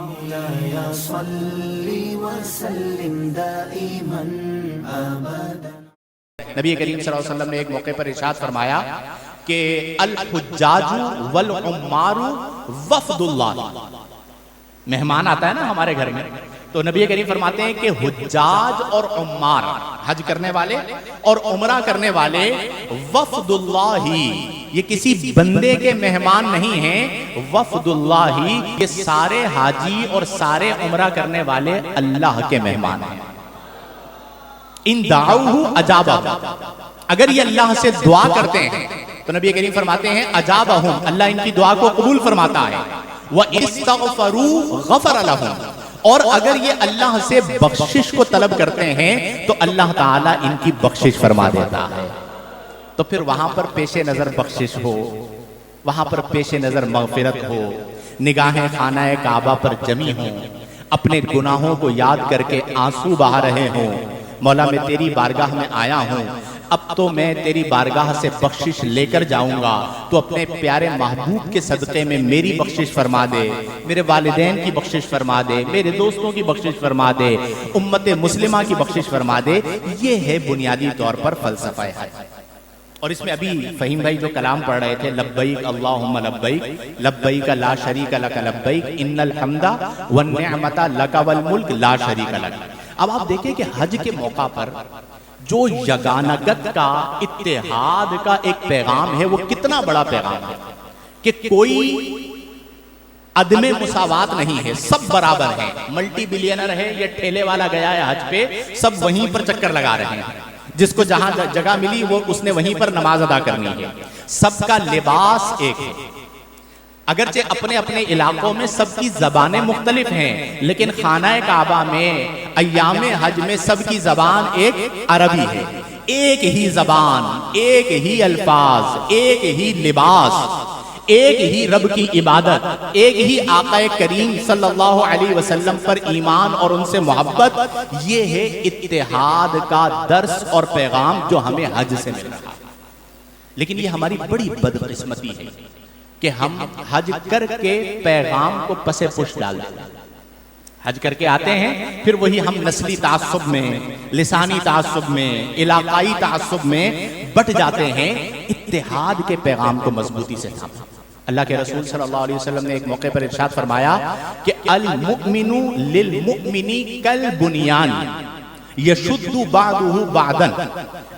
مولاي صل وسلم دائما ابدا۔ نبی کریم صلی اللہ علیہ وسلم نے ایک موقع پر ارشاد فرمایا کہ الحجاج والعمار وفد اللہ، مہمان آتا ہے نا ہمارے گھر میں، تو نبی کریم فرماتے ہیں کہ حجاج اور عمار، حج کرنے والے اور عمرہ کرنے والے، وفد اللہ، یہ کسی بندے کے مہمان نہیں ہیں، وفد اللہ، یہ سارے حاجی اور سارے عمرہ کرنے والے اللہ کے مہمان ہیں۔ ان دعوہ اجابہ، اگر یہ اللہ سے دعا کرتے ہیں تو نبی کریم فرماتے ہیں اجابہم، اللہ ان کی دعا کو قبول فرماتا ہے، وَإِسْتَغْفَرُوا غَفَرَ لَهُمْ، اور اگر یہ اللہ سے بخشش کو طلب کرتے ہیں تو اللہ تعالیٰ ان کی بخشش فرما دیتا ہے۔ تو پھر وہاں پر پیش نظر بخشش ہو، وہاں پر پیش نظر مغفرت ہو، نگاہیں خانہ کعبہ پر جمی ہوں، اپنے گناہوں کو یاد کر کے آنسو بہا رہے ہوں، مولا میں تیری بارگاہ میں آیا ہوں، اب تو میں تیری بارگاہ سے بخشش لے کر جاؤں گا، تو اپنے پیارے محبوب کے صدقے میں میری بخشش فرما دے، میرے والدین کی بخشش فرما دے، میرے دوستوں کی بخشش فرما دے، امت مسلمہ کی بخشش فرما دے۔ یہ ہے بنیادی طور پر فلسفہ حج۔ اور اس میں ابھی فہیم بھائی جو کلام پڑھ رہے تھے، لبیک اللہم لبیک، لبیک لا شریک لک لبیک، ان الحمد والنعمت لک والملک لا شریک لک۔ اب آپ دیکھیں کہ حج کے موقع پر جو یگانگت کا، اتحاد کا ایک پیغام ہے، وہ کتنا بڑا پیغام ہے کہ کوئی عدم مساوات نہیں ہے، سب برابر ہیں، ملٹی بلینر ہے یا ٹھیلے والا گیا ہے حج پہ، سب وہیں پر چکر لگا رہے ہیں، جس کو جہاں جگہ ملی وہ اس نے وہیں پر نماز ادا کرنی ہے، سب کا لباس ایک ہے، اگرچہ اپنے اپنے علاقوں میں سب کی زبانیں مختلف ہیں، لیکن خانہ کعبہ میں ایام حج میں سب کی زبان ایک عربی ہے، ایک ہی زبان، ایک ہی الفاظ، ایک ہی لباس، ایک ہی رب کی عبادت، ایک ہی آقا کریم صلی اللہ علیہ وسلم پر ایمان اور ان سے محبت۔ یہ ہے اتحاد کا درس اور پیغام جو ہمیں حج سے مل رہا ہے۔ لیکن یہ ہماری بڑی بدقسمتی ہے کہ ہم حج کر کے پیغام کو پس پش ڈال دیتے ہیں، حج کر کے آتے ہیں، پھر وہی ہم نسلی تعصب میں، لسانی تعصب میں، علاقائی تعصب میں بٹ جاتے ہیں، اتحاد کے پیغام کو مضبوطی سے تھاما۔ اللہ کے رسول صلی اللہ علیہ وسلم نے ایک موقع پر ارشاد فرمایا کہ المؤمن للمؤمن کالبنیان یشد بعضہ بعضا،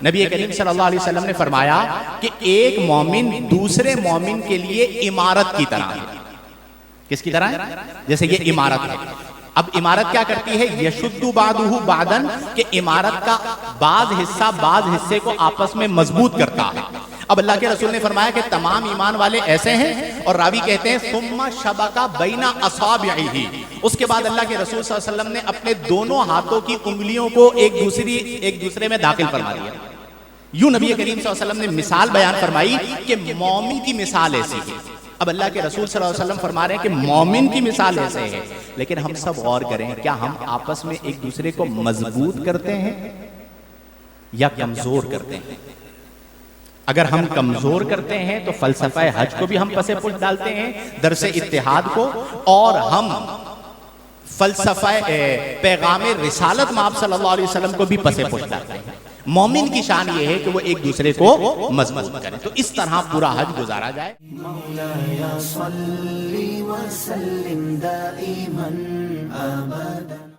نبی کریم صلی اللہ علیہ وسلم نے فرمایا کہ ایک مومن دوسرے مومن کے لیے عمارت کی طرح ہے۔ کس کی طرح ہے؟ جیسے یہ عمارت ہے، اب عمارت کیا کرتی ہے؟ یشد بعضہ بعضا، کہ عمارت کا بعض حصہ بعض حصے کو آپس میں مضبوط کرتا ہے۔ اب اللہ کے رسول نے فرمایا کہ تمام ایمان والے ایسے ہیں، اور راوی کہتے ہیں ثم شبک بین اصابعہ، اس کے بعد اللہ کے رسول صلی اللہ علیہ وسلم نے اپنے دونوں ہاتھوں کی انگلیوں کو ایک دوسرے میں داخل فرما دیا۔ یوں نبی کریم صلی اللہ علیہ وسلم نے مثال بیان فرمائی کہ مومن کی مثال ایسی ہے۔ اب اللہ کے رسول صلی اللہ علیہ وسلم فرما رہے ہیں کہ مومن کی مثال ایسے ہے، لیکن ہم سب غور کریں، کیا ہم آپس میں ایک دوسرے کو مضبوط کرتے ہیں یا کمزور کرتے ہیں؟ اگر ہم کمزور کرتے ہیں تو فلسفہ حج کو بھی ہم پس پش ڈالتے ہیں، درس اتحاد کو، اور ہم فلسفہ پیغام رسالت مآب صلی اللہ علیہ وسلم کو بھی پس پش ڈالتے ہیں۔ مومن کی شان یہ ہے کہ وہ ایک دوسرے کو مضبوط کرے، تو اس طرح پورا حج گزارا جائے۔ مولاي صل وسلم دائما ابدا۔